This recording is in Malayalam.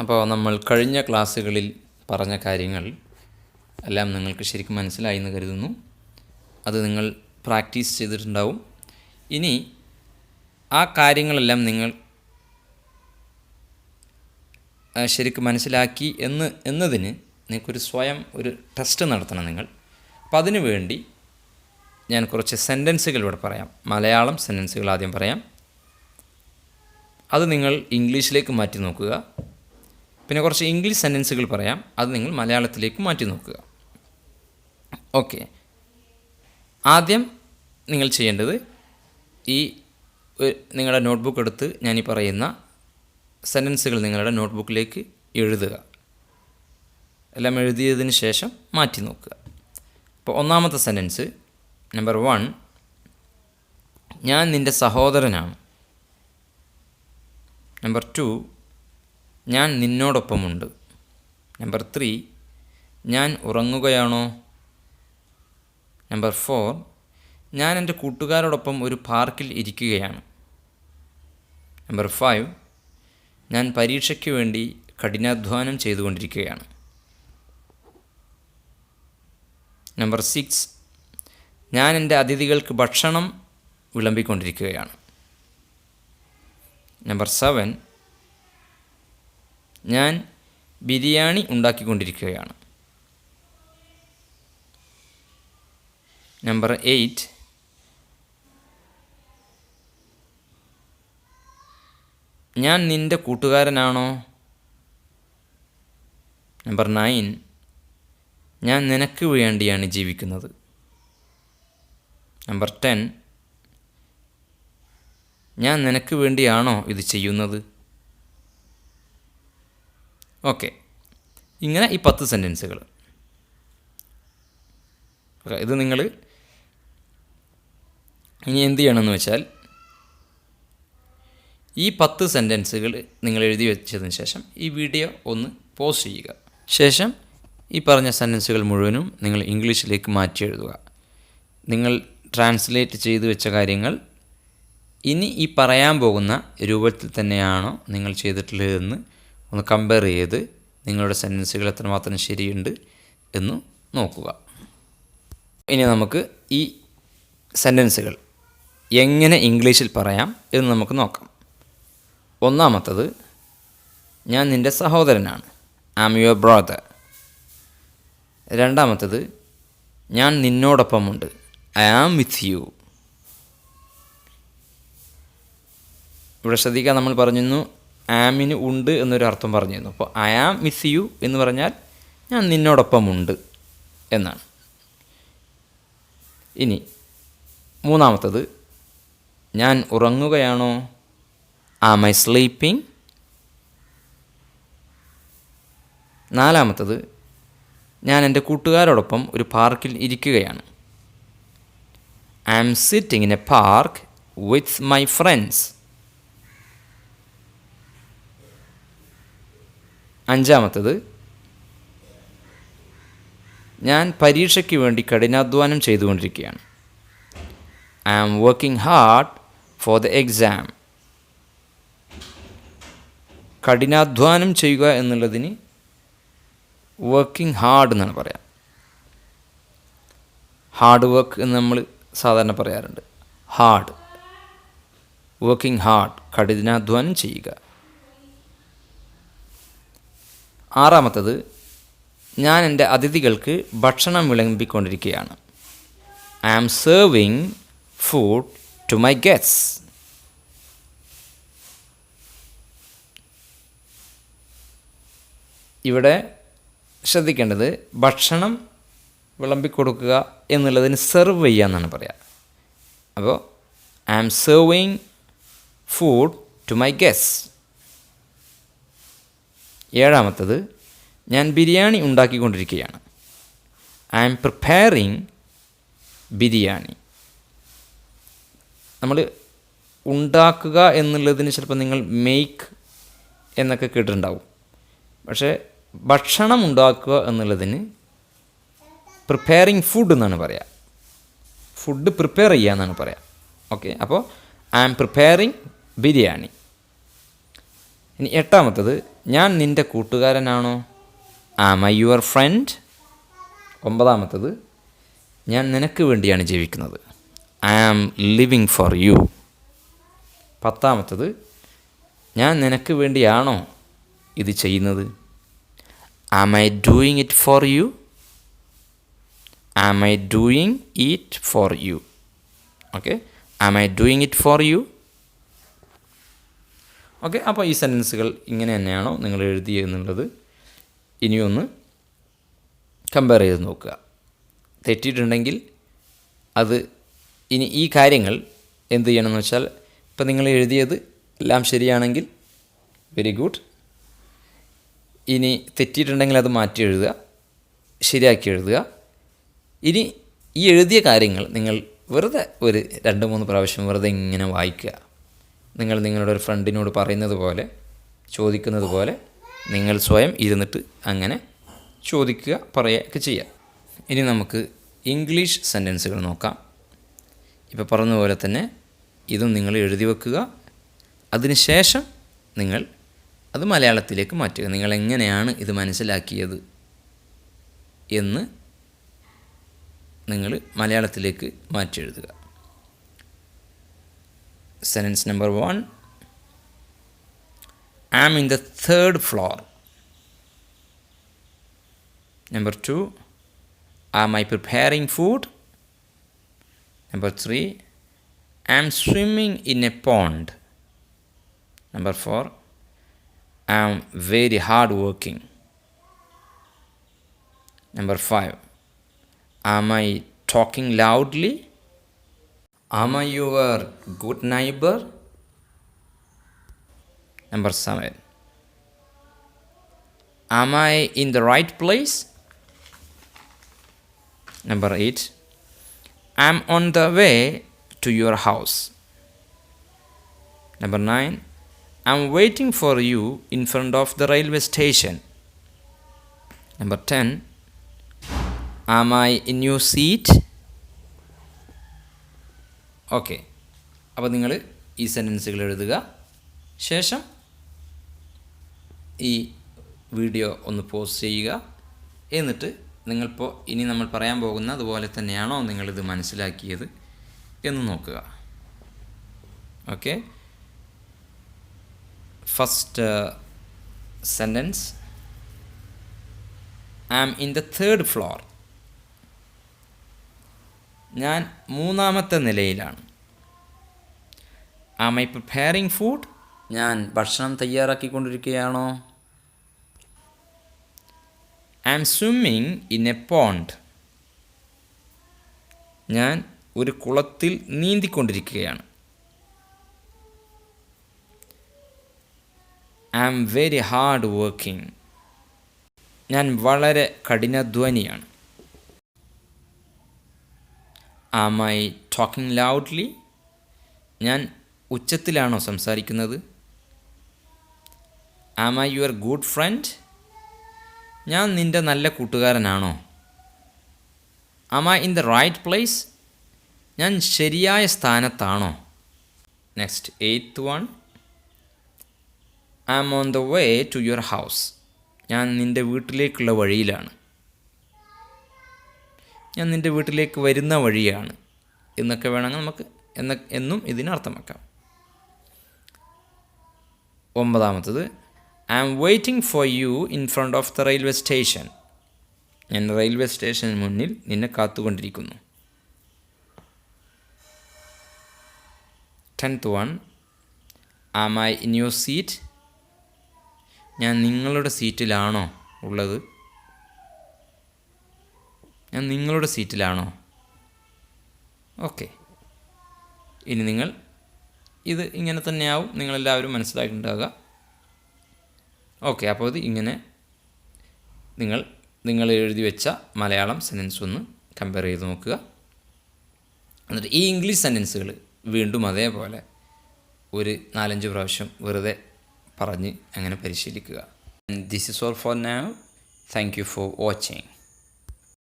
അപ്പോൾ നമ്മൾ കഴിഞ്ഞ ക്ലാസ്സുകളിൽ പറഞ്ഞ കാര്യങ്ങൾ എല്ലാം നിങ്ങൾക്ക് ശരിക്കും മനസ്സിലായി എന്ന് കരുതുന്നു. അത് നിങ്ങൾ പ്രാക്ടീസ് ചെയ്തിട്ടുണ്ടാവും. ഇനി ആ കാര്യങ്ങളെല്ലാം നിങ്ങൾ ശരിക്കും മനസ്സിലാക്കി എന്നതിന് നിങ്ങൾക്കൊരു സ്വയം ഒരു ടെസ്റ്റ് നടത്തണം നിങ്ങൾ. അപ്പോൾ അതിനു വേണ്ടി ഞാൻ കുറച്ച് സെൻറ്റൻസുകൾ ഇവിടെ പറയാം. മലയാളം സെൻറ്റൻസുകൾ ആദ്യം പറയാം. അത് നിങ്ങൾ ഇംഗ്ലീഷിലേക്ക് മാറ്റി നോക്കുക. പിന്നെ കുറച്ച് ഇംഗ്ലീഷ് സെൻറ്റൻസുകൾ പറയാം. അത് നിങ്ങൾ മലയാളത്തിലേക്ക് മാറ്റി നോക്കുക. ഓക്കെ, ആദ്യം നിങ്ങൾ ചെയ്യേണ്ടത് നിങ്ങളുടെ നോട്ട്ബുക്ക് എടുത്ത് ഞാനീ പറയുന്ന സെൻറ്റൻസുകൾ നിങ്ങളുടെ നോട്ട്ബുക്കിലേക്ക് എഴുതുക. എല്ലാം എഴുതിയതിന് ശേഷം മാറ്റി നോക്കുക. അപ്പോൾ ഒന്നാമത്തെ സെൻറ്റൻസ്, നമ്പർ 1, ഞാൻ നിൻ്റെ സഹോദരനാണ്. നമ്പർ 2, ഞാൻ നിന്നോടൊപ്പമുണ്ട്. നമ്പർ 3, ഞാൻ ഉറങ്ങുകയാണോ. നമ്പർ 4, ഞാൻ എൻ്റെ കൂട്ടുകാരോടൊപ്പം ഒരു പാർക്കിൽ ഇരിക്കുകയാണ്. നമ്പർ 5, ഞാൻ പരീക്ഷയ്ക്ക് വേണ്ടി കഠിനാധ്വാനം ചെയ്തുകൊണ്ടിരിക്കുകയാണ്. നമ്പർ 6, ഞാൻ എൻ്റെ അതിഥികൾക്ക് ഭക്ഷണം വിളമ്പിക്കൊണ്ടിരിക്കുകയാണ്. നമ്പർ 7, ഞാൻ ബിരിയാണി ഉണ്ടാക്കിക്കൊണ്ടിരിക്കുകയാണ്. നമ്പർ 8, ഞാൻ നിൻ്റെ കൂട്ടുകാരനാണോ. നമ്പർ 9, ഞാൻ നിനക്ക് വേണ്ടിയാണ് ജീവിക്കുന്നത്. നമ്പർ 10, ഞാൻ നിനക്ക് വേണ്ടിയാണോ ഇത് ചെയ്യുന്നത്. ഓക്കെ, ഇങ്ങനെ ഈ 10 സെൻറ്റൻസുകൾ. ഇത് നിങ്ങൾ ഇനി എന്ത് ചെയ്യണമെന്ന് വെച്ചാൽ, ഈ 10 സെൻറ്റൻസുകൾ നിങ്ങൾ എഴുതി വെച്ചതിന് ശേഷം ഈ വീഡിയോ ഒന്ന് പോസ് ചെയ്യുക. ശേഷം ഈ പറഞ്ഞ സെൻറ്റൻസുകൾ മുഴുവനും നിങ്ങൾ ഇംഗ്ലീഷിലേക്ക് മാറ്റി എഴുതുക. നിങ്ങൾ ട്രാൻസ്ലേറ്റ് ചെയ്തു വെച്ച കാര്യങ്ങൾ ഇനി ഈ പറയാൻ പോകുന്ന രൂപത്തിൽ തന്നെയാണോ നിങ്ങൾ ചെയ്തിട്ടുള്ളതെന്ന് ഒന്ന് കമ്പയർ ചെയ്ത് നിങ്ങളുടെ സെൻറ്റൻസുകൾ എത്രമാത്രം ശരിയുണ്ട് എന്ന് നോക്കുക. ഇനി നമുക്ക് ഈ സെൻറ്റൻസുകൾ എങ്ങനെ ഇംഗ്ലീഷിൽ പറയാം എന്ന് നമുക്ക് നോക്കാം. ഒന്നാമത്തത്, ഞാൻ നിൻ്റെ സഹോദരനാണ്. I am your brother. രണ്ടാമത്തത്, ഞാൻ നിന്നോടൊപ്പമുണ്ട്. I am with you. ഇവിടെ ശ്രദ്ധിക്കുക, നമ്മൾ പറഞ്ഞിരുന്നു ആമിന് ഉണ്ട് എന്നൊരു അർത്ഥം പറഞ്ഞിരുന്നു. അപ്പോൾ ഐ ആം വിത്ത് യു എന്ന് പറഞ്ഞാൽ ഞാൻ നിന്നോടൊപ്പമുണ്ട് എന്നാണ്. ഇനി മൂന്നാമത്തത്, ഞാൻ ഉറങ്ങുകയാണോ. Am I sleeping. നാലാമത്തത്, ഞാൻ എൻ്റെ കൂട്ടുകാരോടൊപ്പം ഒരു പാർക്കിൽ ഇരിക്കുകയാണ്. I am sitting in a park with my friends. അഞ്ചാമത്തത്, ഞാൻ പരീക്ഷയ്ക്ക് വേണ്ടി കഠിനാധ്വാനം ചെയ്തുകൊണ്ടിരിക്കുകയാണ്. I am working hard for the exam. കഠിനാധ്വാനം ചെയ്യുക എന്നുള്ളതിന് വർക്കിംഗ് ഹാർഡ് എന്നാണ് പറയാം. ഹാർഡ് വർക്ക് എന്ന് നമ്മൾ സാധാരണ പറയാറുണ്ട്. ഹാർഡ്, വർക്കിംഗ് ഹാർഡ്, കഠിനാധ്വാനം ചെയ്യുക. ആറാമത്തത്, ഞാൻ എൻ്റെ അതിഥികൾക്ക് ഭക്ഷണം വിളമ്പിക്കൊണ്ടിരിക്കുകയാണ്. I am serving food to my guests. ഇവിടെ ശ്രദ്ധിക്കേണ്ടത്, ഭക്ഷണം വിളമ്പിക്കൊടുക്കുക എന്നുള്ളതിന് സെർവ് ചെയ്യുക എന്നാണ് പറയുക. അപ്പോൾ I am serving food to my guests. ഏഴാമത്തത്, ഞാൻ ബിരിയാണി ഉണ്ടാക്കിക്കൊണ്ടിരിക്കുകയാണ്. I am preparing biryani. നമ്മൾ ഉണ്ടാക്കുക എന്നുള്ളതിന് ചിലപ്പോൾ നിങ്ങൾ മെയ്ക്ക് എന്നൊക്കെ കേട്ടിട്ടുണ്ടാവും. പക്ഷേ ഭക്ഷണം ഉണ്ടാക്കുക എന്നുള്ളതിന് പ്രിപ്പയറിങ് ഫുഡ് എന്നാണ് പറയുക. ഫുഡ് പ്രിപ്പയർ ചെയ്യുക എന്നാണ് പറയുക. ഓക്കെ, അപ്പോൾ ഐ ആം പ്രിപ്പയറിങ് ബിരിയാണി. ഇനി എട്ടാമത്തത്, ഞാൻ നിൻ്റെ കൂട്ടുകാരനാണോ? Am I your friend? 9, ഞാൻ നിനക്ക് വേണ്ടിയാണ് ജീവിക്കുന്നത്. I am living for you. 10, ഞാൻ നിനക്ക് വേണ്ടിയാണോ ഇത് ചെയ്യുന്നത്? Am I doing it for you? Am I doing it for you? Okay, am I doing it for you? Okay, അപ്പോൾ ഈ സെൻറ്റൻസുകൾ ഇങ്ങനെ തന്നെയാണോ നിങ്ങൾ എഴുതിയെന്നുള്ളത് ഇനിയൊന്ന് കമ്പയർ ചെയ്ത് നോക്കുക. തെറ്റിയിട്ടുണ്ടെങ്കിൽ അത് ഇനി ഈ കാര്യങ്ങൾ എന്ത് ചെയ്യണമെന്ന് വെച്ചാൽ, ഇപ്പം നിങ്ങൾ എഴുതിയത് എല്ലാം ശരിയാണെങ്കിൽ വെരി ഗുഡ്. ഇനി തെറ്റിയിട്ടുണ്ടെങ്കിൽ അത് മാറ്റി എഴുതുക, ശരിയാക്കി എഴുതുക. ഇനി ഈ എഴുതിയ കാര്യങ്ങൾ നിങ്ങൾ വെറുതെ ഒരു 2-3 പ്രാവശ്യം വെറുതെ ഇങ്ങനെ വായിക്കുക. നിങ്ങൾ നിങ്ങളുടെ ഒരു ഫ്രണ്ടിനോട് പറയുന്നത് പോലെ, ചോദിക്കുന്നത് പോലെ നിങ്ങൾ സ്വയം ഇരുന്നിട്ട് അങ്ങനെ ചോദിക്കുക, പറയുകയൊക്കെ ചെയ്യുക. ഇനി നമുക്ക് ഇംഗ്ലീഷ് സെൻറ്റൻസുകൾ നോക്കാം. ഇപ്പോൾ പറഞ്ഞതുപോലെ തന്നെ ഇതും നിങ്ങൾ എഴുതി വെക്കുക. അതിനുശേഷം നിങ്ങൾ അത് മലയാളത്തിലേക്ക് മാറ്റുക. നിങ്ങൾ എങ്ങനെയാണ് ഇത് മനസ്സിലാക്കിയത് എന്ന് നിങ്ങൾ മലയാളത്തിലേക്ക് മാറ്റി എഴുതുക. Sentence number 1. I am in the 3rd floor. Number 2. Am I preparing food? Number 3. I am swimming in a pond. Number 4. I am very hard working. Number 5. Am I talking loudly? Am I your good neighbor? Number 7. Am I in the right place? Number 8. I am on the way to your house. Number 9. I am waiting for you in front of the railway station. Number 10. Am I in your seat? Okay, അപ്പോൾ നിങ്ങൾ ഈ സെൻറ്റൻസുകൾ എഴുതുക. ശേഷം ഈ വീഡിയോ ഒന്ന് പോസ് ചെയ്യുക. എന്നിട്ട് നിങ്ങളിപ്പോൾ ഇനി നമ്മൾ പറയാൻ പോകുന്ന അതുപോലെ തന്നെയാണോ നിങ്ങളിത് മനസ്സിലാക്കിയത് എന്ന് നോക്കുക. Okay, first sentence. I am in the 3rd floor. ഞാൻ 3ാമത്തെ നിലയിലാണ്. Am I preparing food? ഞാൻ ഭക്ഷണം തയ്യാറാക്കിക്കൊണ്ടിരിക്കുകയാണോ? I am swimming in a pond. ഞാൻ ഒരു കുളത്തിൽ നീന്തിക്കൊണ്ടിരിക്കുകയാണ്. I am very hard working. ഞാൻ വളരെ കഠിനാധ്വാനിയാണ്. Am I talking loudly? ഞാൻ ഉച്ചത്തിലാണോ സംസാരിക്കുന്നത്? Am I your good friend? ഞാൻ നിൻ്റെ നല്ല കൂട്ടുകാരനാണോ? Am I in the right place? ഞാൻ ശരിയായ സ്ഥാനത്താണോ? Next 8th one. I am on the way to your house. ഞാൻ നിൻ്റെ വീട്ടിലേക്കുള്ള വഴിയിലാണ്. ഞാൻ നിൻ്റെ വീട്ടിലേക്ക് വരുന്ന വഴിയാണ് എന്നൊക്കെ വേണമെങ്കിൽ നമുക്ക് എന്നും ഇതിനർത്ഥം വെക്കാം. 9ാമത്തത്. I am waiting for you in front of the railway station. ഞാൻ റെയിൽവേ സ്റ്റേഷന് മുന്നിൽ നിന്നെ കാത്തുകൊണ്ടിരിക്കുന്നു. 10th one. Am I in your seat? ഞാൻ നിങ്ങളുടെ സീറ്റിലാണോ ഉള്ളത്? ഞാൻ നിങ്ങളുടെ സീറ്റിലാണോ? ഓക്കെ, ഇനി നിങ്ങൾ ഇത് ഇങ്ങനെ തന്നെയാവും നിങ്ങളെല്ലാവരും മനസ്സിലാക്കിയിട്ടുണ്ടാവുക. ഓക്കെ, അപ്പോൾ ഇത് ഇങ്ങനെ നിങ്ങൾ എഴുതി വെച്ച മലയാളം സെൻറ്റൻസ് ഒന്ന് കമ്പയർ ചെയ്ത് നോക്കുക. എന്നിട്ട് ഈ ഇംഗ്ലീഷ് സെൻറ്റൻസുകൾ വീണ്ടും അതേപോലെ ഒരു 4-5 പ്രാവശ്യം വെറുതെ പറഞ്ഞ് അങ്ങനെ പരിശീലിക്കുക. This is all for now. Thank you for watching.